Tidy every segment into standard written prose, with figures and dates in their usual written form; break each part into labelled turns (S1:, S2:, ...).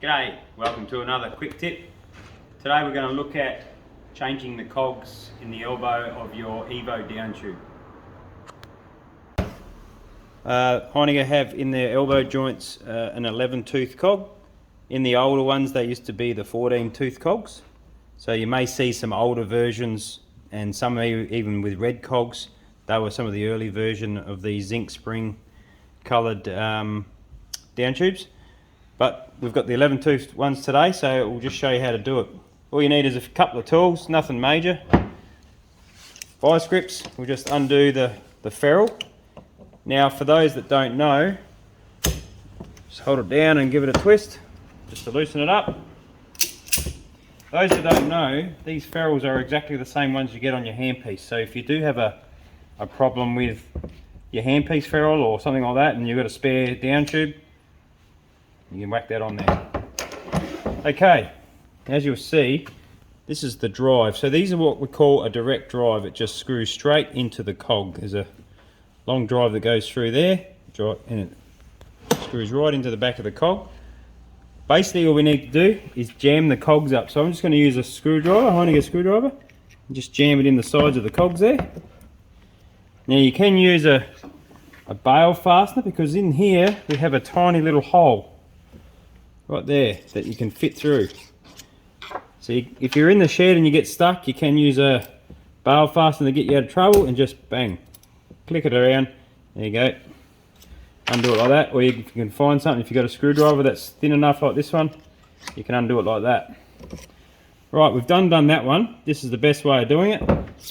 S1: G'day, welcome to another quick tip. Today we're going to look at changing the cogs in the elbow of your Evo down tube. Heiniger have in their elbow joints an 11 tooth cog. In the older ones they used to be the 14 tooth cogs. So you may see some older versions and some even with red cogs. They were some of the early version of the zinc spring coloured down tubes. But we've got the 11 tooth ones today, so we'll just show you how to do it. All you need is a couple of tools, nothing major. Vice grips, we'll just undo the ferrule. Now for those that don't know, just hold it down and give it a twist, just to loosen it up. Those that don't know, these ferrules are exactly the same ones you get on your handpiece. So if you do have a problem with your handpiece ferrule or something like that and you've got a spare down tube, you can whack that on there. Okay, as you'll see, this is the drive. So these are what we call a direct drive. It just screws straight into the cog. There's a long drive that goes through there, and it screws right into the back of the cog. Basically all we need to do is jam the cogs up. So I'm just going to use a screwdriver, Heiniger screwdriver, and just jam it in the sides of the cogs there. Now you can use a bail fastener, because in here we have a tiny little hole right there that you can fit through. So if you're in the shed and you get stuck, you can use a bail fastener to get you out of trouble and just bang, click it around, there you go, undo it like that. Or if you can find something, if you've got a screwdriver that's thin enough like this one, you can undo it like that. Right, we've done that one. This is the best way of doing it.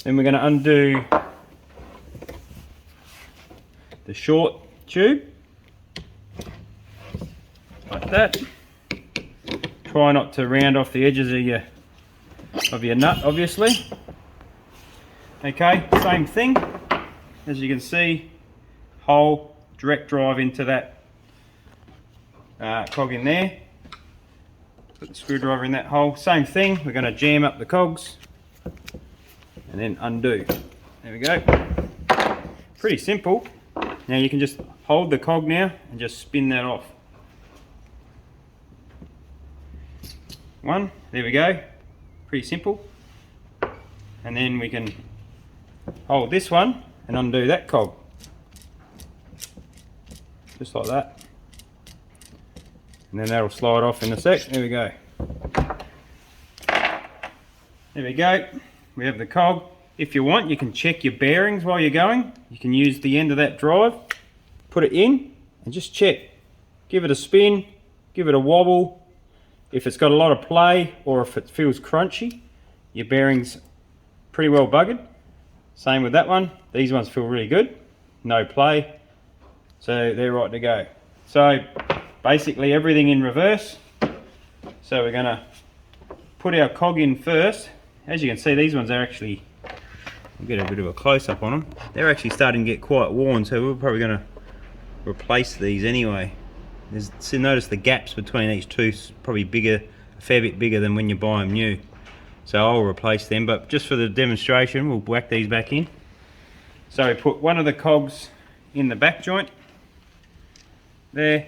S1: Then we're going to undo the short tube like that. Try not to round off the edges of your nut, obviously. Okay, same thing. As you can see, hole, direct drive into that cog in there. Put the screwdriver in that hole. Same thing, we're going to jam up the cogs and then undo. There we go. Pretty simple. Now you can just hold the cog now and just spin that off. One, there we go, pretty simple. And then we can hold this one and undo that cog, just like that, and then that'll slide off in a sec. There we go, there we go, we have the cog. If you want, you can check your bearings while you're going. You can use the end of that drive, put it in and just check, give it a spin, give it a wobble. If it's got a lot of play or if it feels crunchy, your bearing's pretty well buggered. Same with that one. These ones feel really good, no play, so they're right to go. So basically everything in reverse. So we're going to put our cog in first. As you can see, these ones are actually, I'll get a bit of a close-up on them. They're actually starting to get quite worn, so we're probably going to replace these anyway. Notice the gaps between each tooth, probably bigger, a fair bit bigger than when you buy them new. So I'll replace them, but just for the demonstration, we'll whack these back in. So we put one of the cogs in the back joint there.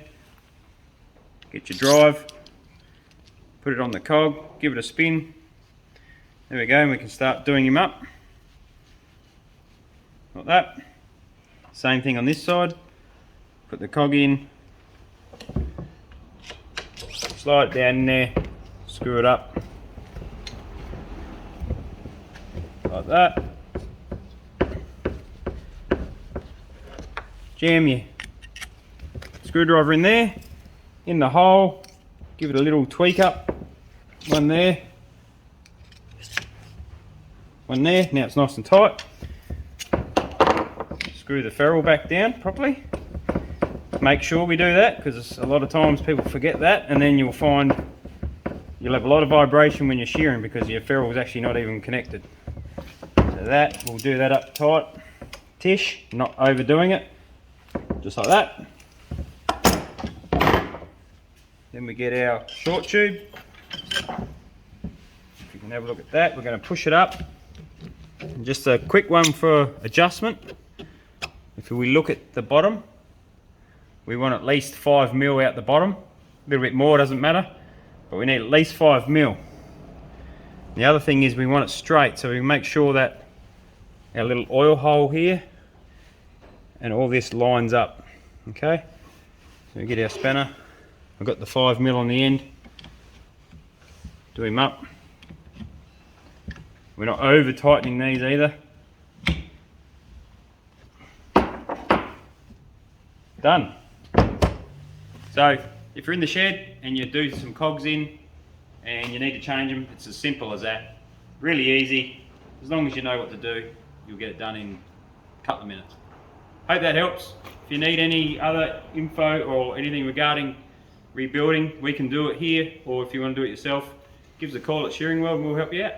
S1: Get your drive, put it on the cog, give it a spin. There we go, and we can start doing him up like that. Same thing on this side. Put the cog in, slide it down in there, screw it up like that. Jam your screwdriver in there, in the hole, give it a little tweak up. One there, one there. Now it's nice and tight. Screw the ferrule back down properly. Make sure we do that, because a lot of times people forget that, and then you'll find you'll have a lot of vibration when you're shearing because your ferrule is actually not even connected. So that, we'll do that up tight, tish, not overdoing it, just like that. Then we get our short tube. If you can have a look at that, we're going to push it up. And just a quick one for adjustment. If we look at the bottom, we want at least 5 mil out the bottom. A little bit more doesn't matter. but we need at least 5mm. The other thing is we want it straight, so we make sure that our little oil hole here and all this lines up. Okay, so we get our spanner. I've got the 5mm on the end. Do him up. We're not over tightening these either. Done. So if you're in the shed and you do some cogs in and you need to change them, it's as simple as that. Really easy. As long as you know what to do, you'll get it done in a couple of minutes. Hope that helps. If you need any other info or anything regarding rebuilding, we can do it here, or if you want to do it yourself, give us a call at Shearing and we'll help you out.